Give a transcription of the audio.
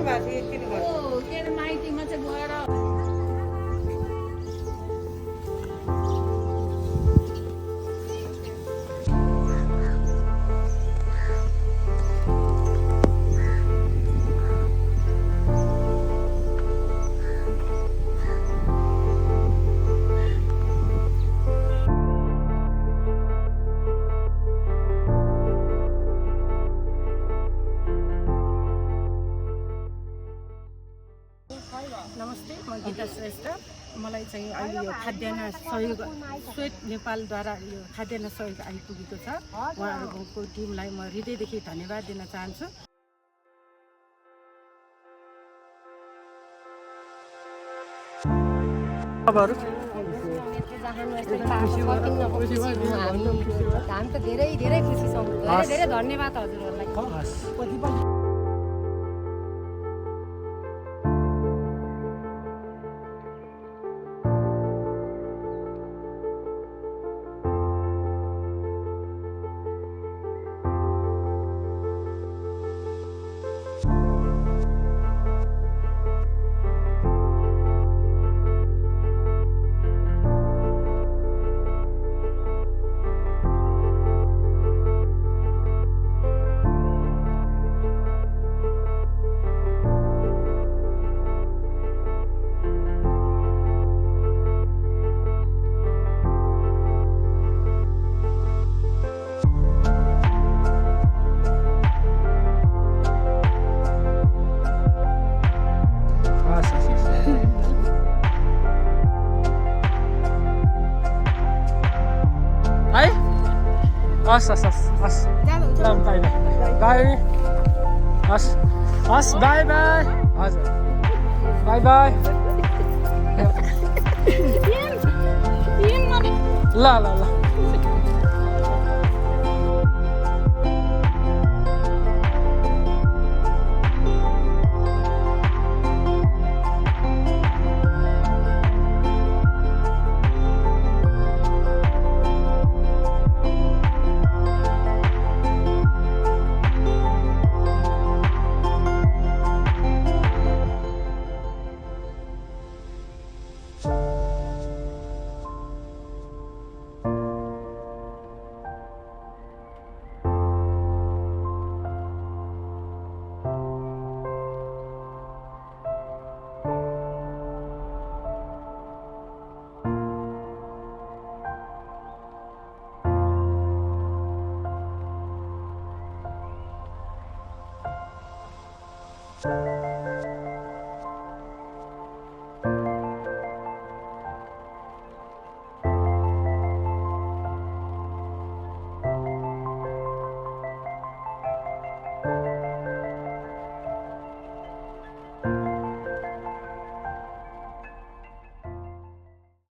के अरे माइतीमा चाहिँ गएर नमस्ते, म गीता श्रेष्ठ। मलाई चाहिँ अहिले यो खाद्यान्न सहयोग स्वेट नेपालद्वारा यो खाद्यान्न सहयोग आइपुगेको छ। उहाँहरूको टिमलाई म हृदयदेखि धन्यवाद दिन चाहन्छु। हामी त धेरै धेरै खुसी छौँ। धेरै धेरै धन्यवाद हजुरहरूलाई। हस् हस् हस् हस् ल बाई बाई हस् हस् बाई बाई हजुर बाई बाई ल ल ल